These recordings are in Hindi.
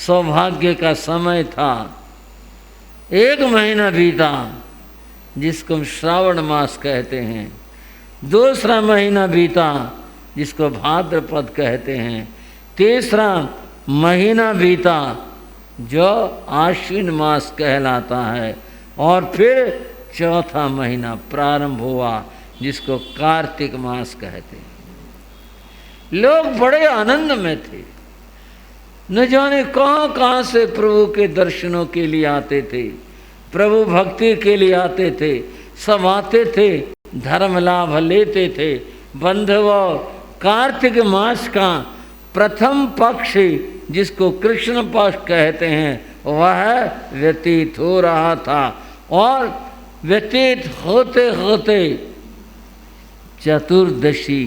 सौभाग्य का समय था। 1 महीना बीता जिसको हम श्रावण मास कहते हैं, दूसरा महीना बीता जिसको भाद्रपद कहते हैं, तीसरा महीना बीता जो आश्विन मास कहलाता है, और फिर चौथा महीना प्रारंभ हुआ जिसको कार्तिक मास कहते हैं। लोग बड़े आनंद में थे, न जाने कहाँ कहाँ से प्रभु के दर्शनों के लिए आते थे, प्रभु भक्ति के लिए आते थे। सब आते थे, धर्म लाभ लेते थे। बंधुओं, कार्तिक मास का प्रथम पक्ष जिसको कृष्ण पक्ष कहते हैं वह व्यतीत हो रहा था, और व्यतीत होते होते चतुर्दशी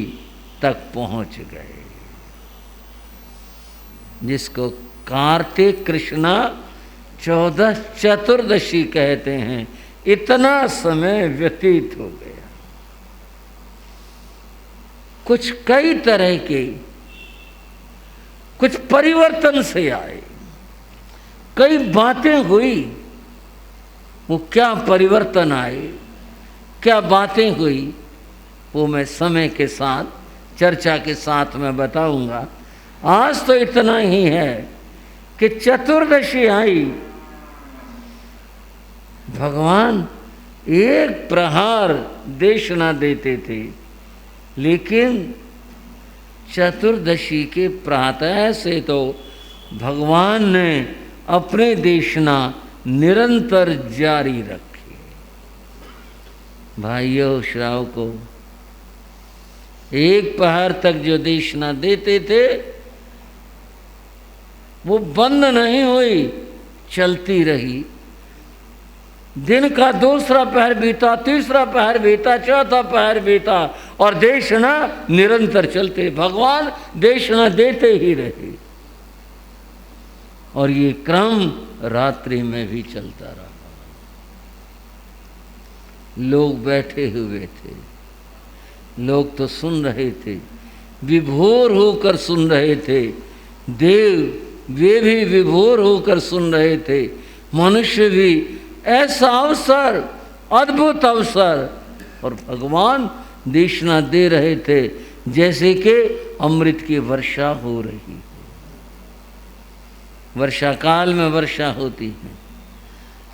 तक पहुंच गए, जिसको कार्तिक कृष्णा 14 चतुर्दशी कहते हैं। इतना समय व्यतीत हो गया। कुछ कई तरह के कुछ परिवर्तन से आए, कई बातें हुई। वो क्या परिवर्तन आए, क्या बातें हुई, वो मैं समय के साथ चर्चा के साथ मैं बताऊंगा। आज तो इतना ही है कि चतुर्दशी आई, भगवान एक प्रहार देशना देते थे, लेकिन चतुर्दशी के प्रातः से तो भगवान ने अपने देशना निरंतर जारी रखी। भाइयों श्रावकों, एक पहर तक जो देशना देते थे वो बंद नहीं हुई, चलती रही। दिन का दूसरा पहर बीता, तीसरा पहर बीता, चौथा पहर बीता, और देशना निरंतर चलते। भगवान देशना देते ही रहे, और ये क्रम रात्रि में भी चलता रहा। लोग बैठे हुए थे, लोग तो सुन रहे थे, विभोर होकर सुन रहे थे। देव वे भी विभोर होकर सुन रहे थे, मनुष्य भी। ऐसा अवसर, अद्भुत अवसर, और भगवान देशना दे रहे थे जैसे कि अमृत की वर्षा हो रही। वर्षा काल में वर्षा होती है।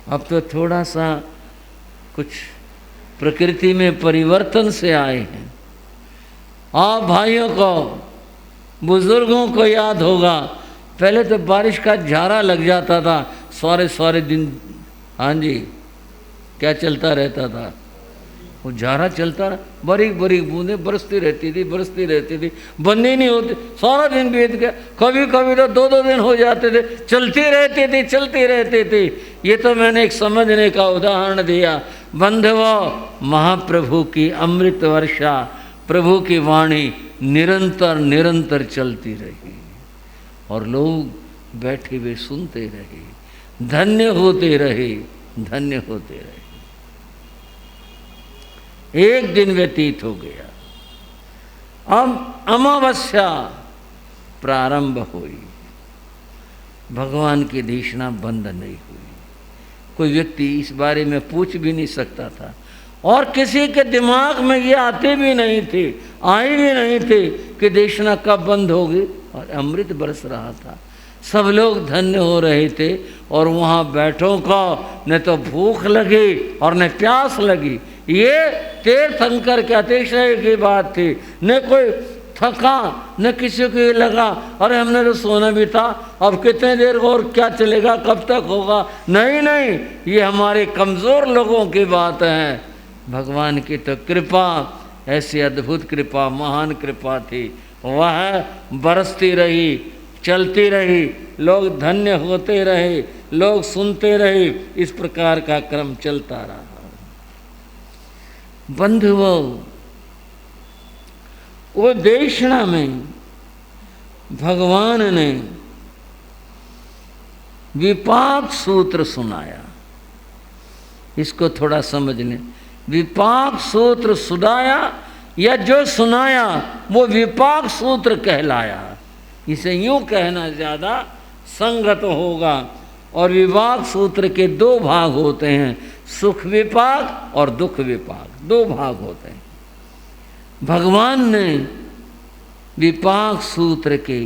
अब तो थोड़ा सा कुछ प्रकृति में परिवर्तन से आए हैं। आप भाइयों को, बुजुर्गों को याद होगा, पहले तो बारिश का झारा लग जाता था, सारे दिन। हाँ जी, क्या चलता रहता था? वो झारा चलता रहा, बारीक बारीक बूंदें बरसती रहती थी, बंद ही नहीं होती। सारा दिन बीत गया, कभी कभी तो 2-2 दिन हो जाते थे, चलते रहते थे। ये तो मैंने एक समझने का उदाहरण दिया। बंधुओं, महाप्रभु की अमृत वर्षा, प्रभु की वाणी निरंतर चलती रही, और लोग बैठे हुए सुनते रहे, धन्य होते रहे। एक दिन व्यतीत हो गया। अब अमावस्या प्रारंभ हुई, भगवान की देशना बंद नहीं हुई। कोई व्यक्ति इस बारे में पूछ भी नहीं सकता था, और किसी के दिमाग में ये आए भी नहीं थे कि देशना कब बंद होगी, और अमृत बरस रहा था। सब लोग धन्य हो रहे थे, और वहाँ बैठों को न तो भूख लगी और न प्यास लगी। ये तीर्थंकर के अतिशय की बात थी। न कोई थका, न किसी को ये लगा अरे हमने तो सोना भी था, अब कितने देर और क्या चलेगा, कब तक होगा। नहीं, ये हमारे कमज़ोर लोगों की बात है। भगवान की तो कृपा, ऐसी अद्भुत कृपा, महान कृपा थी। वह बरसती रही, चलती रही, लोग धन्य होते रहे, लोग सुनते रहे। इस प्रकार का क्रम चलता रहा। बंधुओं, वो देशना में भगवान ने विपाक सूत्र सुनाया। इसको थोड़ा समझ लें। विपाक सूत्र सुनाया, या जो सुनाया वो विपाक सूत्र कहलाया। इसे यूं कहना ज़्यादा संगत होगा। और विपाक सूत्र के दो भाग होते हैं, सुख विपाक और दुख विपाक, दो भाग होते हैं। भगवान ने विपाक सूत्र के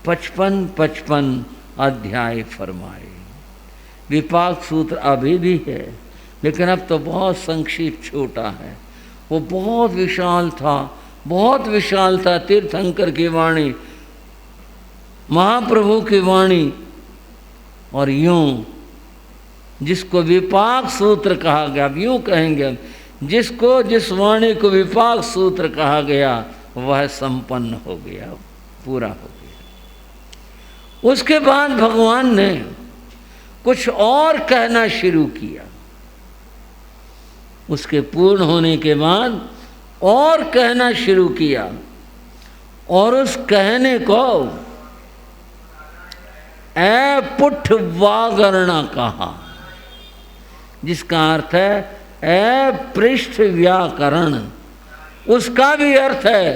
55 अध्याय फरमाए। विपाक सूत्र अभी भी है, लेकिन अब तो बहुत संक्षिप्त छोटा है। वो बहुत विशाल था, बहुत विशाल था। तीर्थंकर की वाणी, महाप्रभु की वाणी, और यूं जिसको विपाक सूत्र कहा गया, अब यूं कहेंगे, जिसको जिस वाणी को विपाक सूत्र कहा गया वह संपन्न हो गया, पूरा हो गया। उसके बाद भगवान ने कुछ और कहना शुरू किया। उसके पूर्ण होने के बाद और कहना शुरू किया, और उस कहने को पुठ वागरणा कहा, जिसका अर्थ है पृष्ठ व्याकरण। उसका भी अर्थ है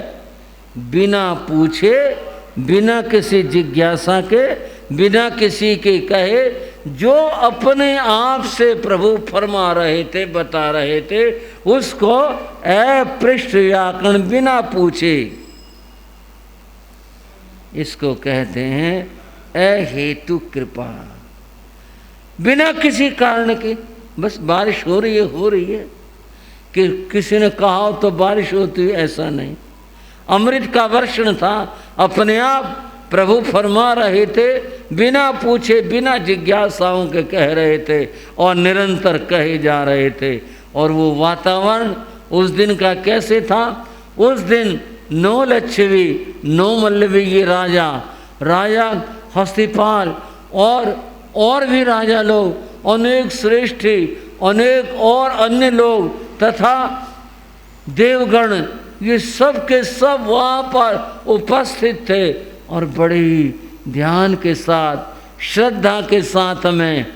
बिना पूछे, बिना किसी जिज्ञासा के, बिना किसी के कहे, जो अपने आप से प्रभु फरमा रहे थे, बता रहे थे, उसको पृष्ठ व्याकरण, बिना पूछे। इसको कहते हैं अहेतु कृपा। बिना किसी कारण के, बस बारिश हो रही है कि किसी ने कहा हो तो बारिश होती है, ऐसा नहीं। अमृत का वर्षण था, अपने आप प्रभु फरमा रहे थे, बिना पूछे, बिना जिज्ञासाओं के कह रहे थे, और निरंतर कहे जा रहे थे। और वो वातावरण उस दिन का कैसे था? उस दिन 9 लच्छवी 9 मल्लवी राजा हस्तिपाल और भी राजा लोग, अनेक श्रेष्ठी, अनेक और अन्य लोग तथा देवगण, ये सब के सब वहाँ पर उपस्थित थे, और बड़ी ध्यान के साथ, श्रद्धा के साथ में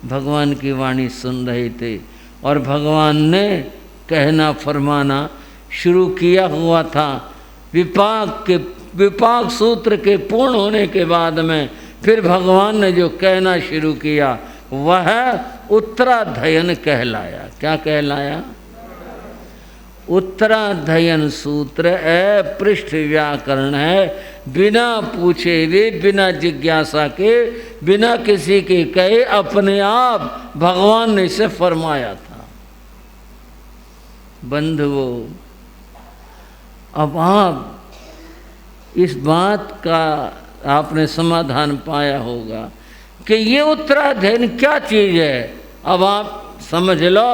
भगवान की वाणी सुन रहे थे। और भगवान ने कहना फरमाना शुरू किया हुआ था। विपाक सूत्र के पूर्ण होने के बाद में फिर भगवान ने जो कहना शुरू किया वह उत्तराध्ययन कहलाया। क्या कहलाया? उत्तराध्ययन सूत्र पृष्ठ व्याकरण है, बिना पूछे हुए, बिना जिज्ञासा के, बिना किसी के कहे, अपने आप भगवान ने इसे फरमाया था। बंधुओं, अब आप इस बात का आपने समाधान पाया होगा कि ये उत्तराध्ययन क्या चीज़ है। अब आप समझ लो,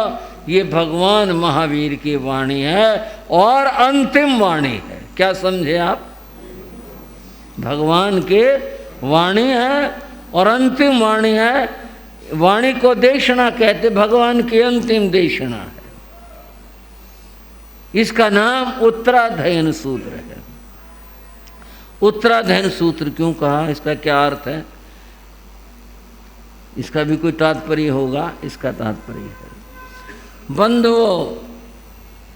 ये भगवान महावीर की वाणी है और अंतिम वाणी है। क्या समझे आप? भगवान के वाणी है और अंतिम वाणी है। वाणी को देशना कहते, भगवान की अंतिम देशना है। इसका नाम उत्तराध्ययन सूत्र है। उत्तराध्ययन सूत्र क्यों कहा? इसका क्या अर्थ है? इसका भी कोई तात्पर्य होगा। इसका तात्पर्य है, बंधुओं,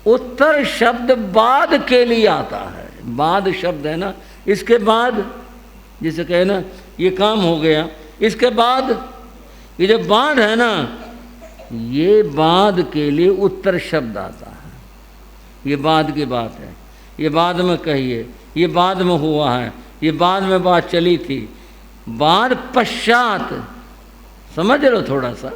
उत्तर शब्द बाद के लिए आता है। बाद शब्द है ना, इसके बाद, जिसे कहे ना ये काम हो गया, इसके बाद, ये जो बाद है ना, ये बाद के लिए उत्तर शब्द आता है। ये बाद की बात है, ये बाद में कहिए, ये बाद में हुआ है, ये बाद में बात चली थी। बाद पश्चात, समझ लो थोड़ा सा,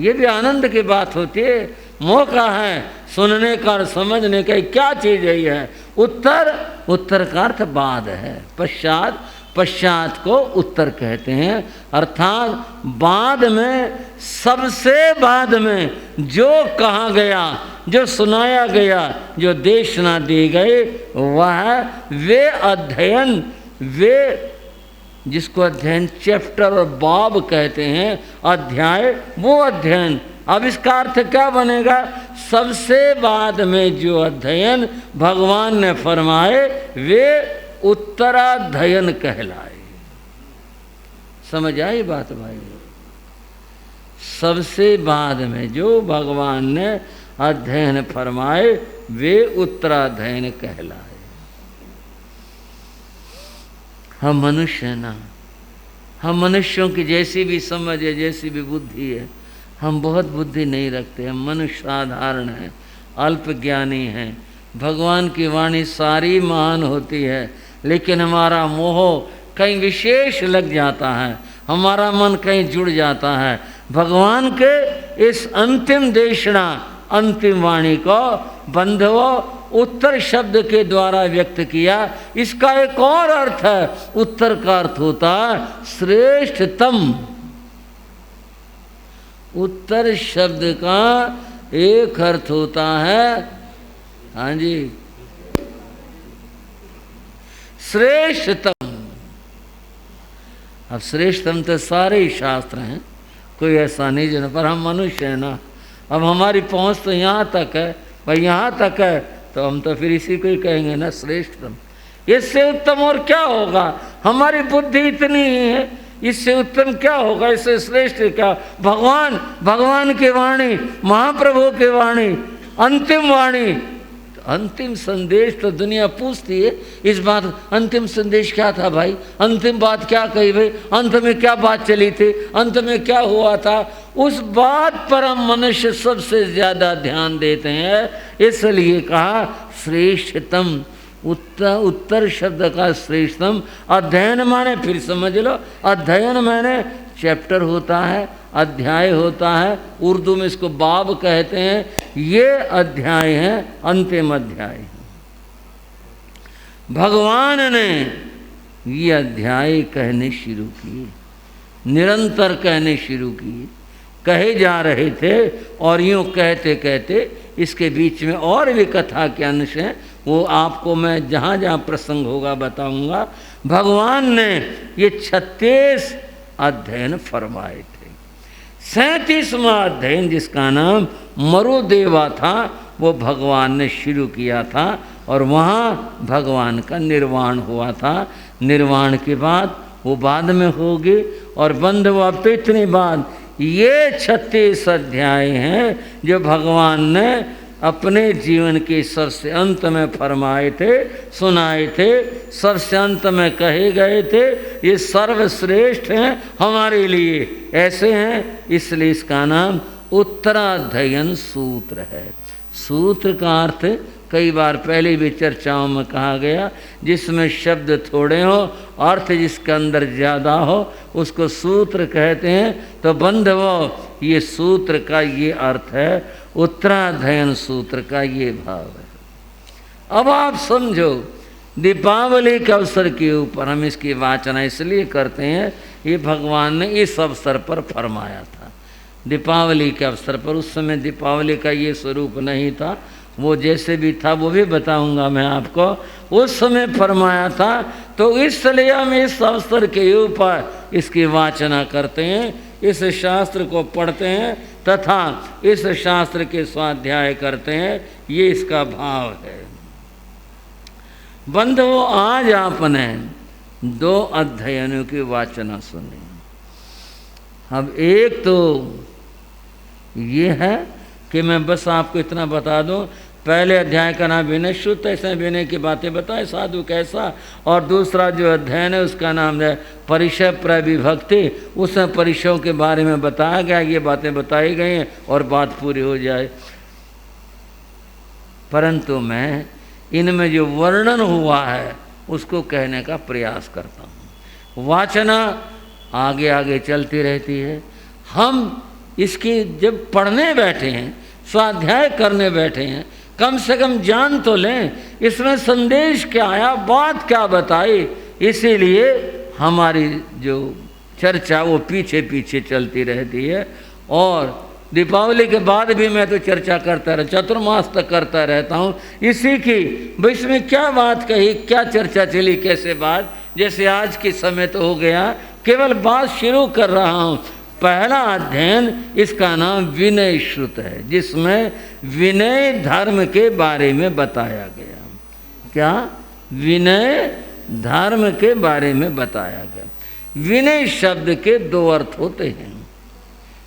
ये भी आनंद की बात होती है। मौका है सुनने का और समझने का, क्या चीज़ है ये है। उत्तर का अर्थ बाद है, पश्चात को उत्तर कहते हैं। अर्थात बाद में, सबसे बाद में जो कहा गया, जो सुनाया गया, जो देशना दी गई, वह वे अध्ययन, वे जिसको अध्ययन चैप्टर और बाब कहते हैं, अध्याय, वो अध्ययन। अब इसका अर्थ क्या बनेगा? सबसे बाद में जो अध्ययन भगवान ने फरमाए वे उत्तराध्ययन कहलाए। समझ आई बात भाई? सबसे बाद में जो भगवान ने अध्ययन फरमाए वे उत्तराध्ययन कहलाए। हम मनुष्य ना, हम मनुष्यों की जैसी भी समझ है, जैसी भी बुद्धि है, हम बहुत बुद्धि नहीं रखते। हम मनुष्य साधारण हैं, अल्प ज्ञानी हैं। भगवान की वाणी सारी महान होती है, लेकिन हमारा मोह कहीं विशेष लग जाता है, हमारा मन कहीं जुड़ जाता है। भगवान के इस अंतिम देशना, अंतिम वाणी को बंधवो उत्तर शब्द के द्वारा व्यक्त किया। इसका एक और अर्थ है, उत्तर का अर्थ होता है श्रेष्ठतम। उत्तर शब्द का एक अर्थ होता है, हाँ जी, श्रेष्ठतम। अब श्रेष्ठतम तो सारे ही शास्त्र हैं, कोई ऐसा नहीं जिन पर हम मनुष्य हैं ना। अब हमारी पहुंच तो यहाँ तक है, भाई यहाँ तक है, तो हम तो फिर इसी को ही कहेंगे ना श्रेष्ठतम। इससे उत्तम और क्या होगा? हमारी बुद्धि इतनी ही है, इससे उत्तम क्या होगा, इससे श्रेष्ठ क्या? भगवान की वाणी, महाप्रभु की वाणी, अंतिम वाणी, अंतिम संदेश तो दुनिया पूछती है इस बात, अंतिम संदेश क्या था भाई, अंतिम बात क्या कही भाई, अंत में क्या बात चली थी, अंत में क्या हुआ था, उस बात पर हम मनुष्य सबसे ज्यादा ध्यान देते हैं। इसलिए कहा श्रेष्ठतम। उत्तर शब्द का श्रेष्ठतम, अध्ययन माने, फिर समझ लो, अध्ययन माने चैप्टर होता है, अध्याय होता है, उर्दू में इसको बाब कहते हैं। ये अध्याय है, अंतिम अध्याय। भगवान ने ये अध्याय कहने शुरू किए, निरंतर कहने शुरू किए, कहे जा रहे थे। और यूँ कहते कहते इसके बीच में और भी कथा के अंश हैं, वो आपको मैं जहाँ जहाँ प्रसंग होगा बताऊंगा। भगवान ने ये 36 अध्ययन फरमाए थे। 37वां अध्ययन, जिसका नाम मरुदेवा था, वो भगवान ने शुरू किया था और वहाँ भगवान का निर्वाण हुआ था। निर्वाण के बाद वो बाद में होगी और बंध हुआ तो इतनी बाद। ये 36 अध्याय हैं जो भगवान ने अपने जीवन के सबसे अंत में फरमाए थे, सुनाए थे, सबसे अंत में कहे गए थे। ये सर्वश्रेष्ठ हैं हमारे लिए, ऐसे हैं, इसलिए इसका नाम उत्तराध्ययन सूत्र है। सूत्र का अर्थ कई बार पहले भी चर्चाओं में कहा गया, जिसमें शब्द थोड़े हो, अर्थ जिसके अंदर ज़्यादा हो, उसको सूत्र कहते हैं। तो बंधवो, ये सूत्र का ये अर्थ है, उत्तराध्ययन सूत्र का ये भाव है। अब आप समझो, दीपावली के अवसर के ऊपर हम इसकी वाचना इसलिए करते हैं, ये भगवान ने इस अवसर पर फरमाया था। दीपावली के अवसर पर, उस समय दीपावली का ये स्वरूप नहीं था, वो जैसे भी था वो भी बताऊंगा मैं आपको, उस समय फरमाया था। तो इसलिए हम इस अवसर के ऊपर इसकी वाचना करते हैं, इस शास्त्र को पढ़ते हैं तथा इस शास्त्र के स्वाध्याय करते हैं। ये इसका भाव है। बंधुओं, आज आपने 2 अध्ययनों की वाचना सुनी। अब एक तो ये है कि मैं बस आपको इतना बता दूं, पहले अध्याय का नाम विनय शुद्ध, ऐसे विनय की बातें बताए, साधु कैसा। और दूसरा जो अध्ययन है उसका नाम है परिचय प्रविभक्ति, उसमें परिचयों के बारे में बताया गया, ये बातें बताई गई हैं और बात पूरी हो जाए। परंतु मैं इनमें जो वर्णन हुआ है उसको कहने का प्रयास करता हूँ। वाचना आगे आगे चलती रहती है। हम इसकी जब पढ़ने बैठे हैं, स्वाध्याय करने बैठे हैं, कम से कम जान तो लें इसमें संदेश क्या आया, बात क्या बताई। इसीलिए हमारी जो चर्चा वो पीछे पीछे चलती रहती है। और दीपावली के बाद भी मैं तो चर्चा करता रहा, चतुर्मास तक करता रहता हूँ इसी की, इसमें क्या बात कही, क्या चर्चा चली, कैसे बात। जैसे आज के समय तो हो गया, केवल बात शुरू कर रहा हूँ। पहला अध्ययन, इसका नाम विनय श्रुत है, जिसमें विनय धर्म के बारे में बताया गया। क्या? विनय धर्म के बारे में बताया गया। विनय शब्द के 2 अर्थ होते हैं।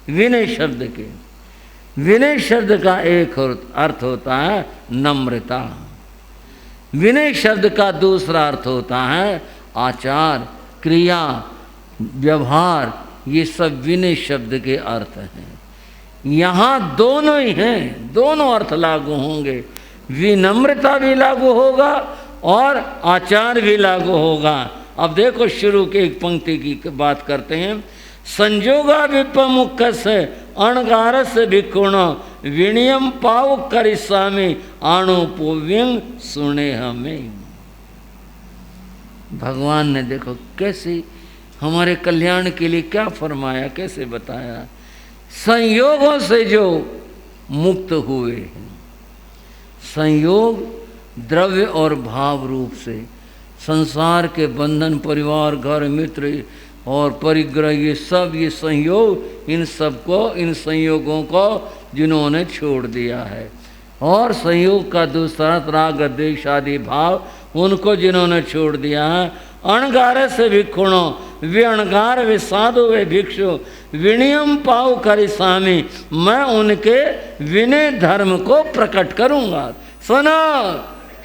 विनय शब्द के, विनय शब्द का एक अर्थ होता है नम्रता। विनय शब्द का दूसरा अर्थ होता है आचार, क्रिया, व्यवहार, ये सब विनय शब्द के अर्थ हैं। यहाँ दोनों ही हैं, दोनों अर्थ लागू होंगे। विनम्रता भी लागू होगा और आचार भी लागू होगा। अब देखो शुरू के एक पंक्ति की बात करते हैं। संजोगा विपमुख से अणगारस भिक्षुण विनियम पाव करिस्वामी आणुपोव्यंग सुने हमें। भगवान ने देखो कैसे हमारे कल्याण के लिए क्या फरमाया, कैसे बताया। संयोगों से जो मुक्त हुए हैं, संयोग द्रव्य और भाव रूप से संसार के बंधन, परिवार, घर, मित्र और परिग्रह, ये सब ये संयोग, इन सबको, इन संयोगों को जिन्होंने छोड़ दिया है। और संयोग का दूसरा राग द्वेष आदि भाव, उनको जिन्होंने छोड़ दिया है। अणगार से भिक्षुणों, वे अणगार, वे साधु, वे भिक्षु विनियम पाव करिस्वामी, मैं उनके विनय धर्म को प्रकट करूंगा। सुनो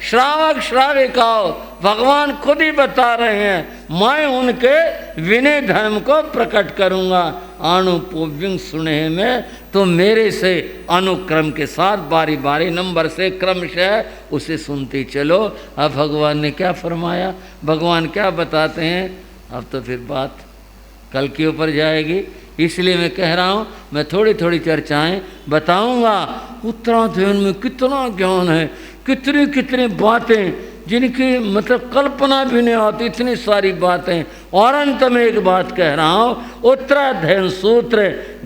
श्रावक श्राविकाओं, भगवान खुद ही बता रहे हैं, मैं उनके विनय धर्म को प्रकट करूंगा। आणुपोव्यंग सुने में, तो मेरे से अनुक्रम के साथ बारी बारी नंबर से क्रमशः उसे सुनते चलो। अब भगवान ने क्या फरमाया, भगवान क्या बताते हैं, अब तो फिर बात कल के ऊपर जाएगी, इसलिए मैं कह रहा हूँ मैं थोड़ी थोड़ी चर्चाएं बताऊंगा। उत्तराध्ययन में कितना ज्ञान है, कितनी कितनी बातें जिनकी मतलब कल्पना भी नहीं आती, इतनी सारी बातें। और अंत में एक बात कह रहा हूँ, उत्तराध्ययन सूत्र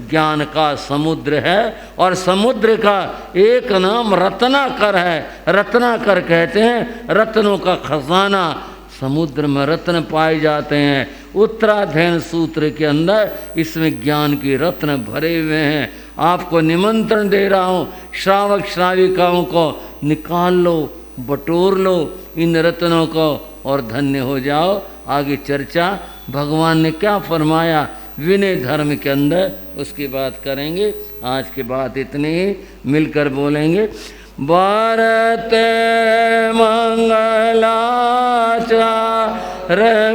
ज्ञान का समुद्र है और समुद्र का एक नाम रत्नाकर है। रत्नाकर कहते हैं रत्नों का खजाना, समुद्र में रत्न पाए जाते हैं। उत्तराध्ययन सूत्र के अंदर इसमें ज्ञान की रत्न भरे हुए हैं। आपको निमंत्रण दे रहा हूँ, श्रावक श्राविकाओं को निकाल लो, बटोर लो इन रत्नों को और धन्य हो जाओ। आगे चर्चा भगवान ने क्या फरमाया विनय धर्म के अंदर, उसकी बात करेंगे। आज की बात इतनी ही, मिलकर बोलेंगे। भारत मंगलाचार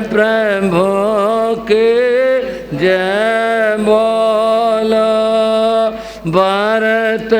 प्रभु के जय बोलो, भारत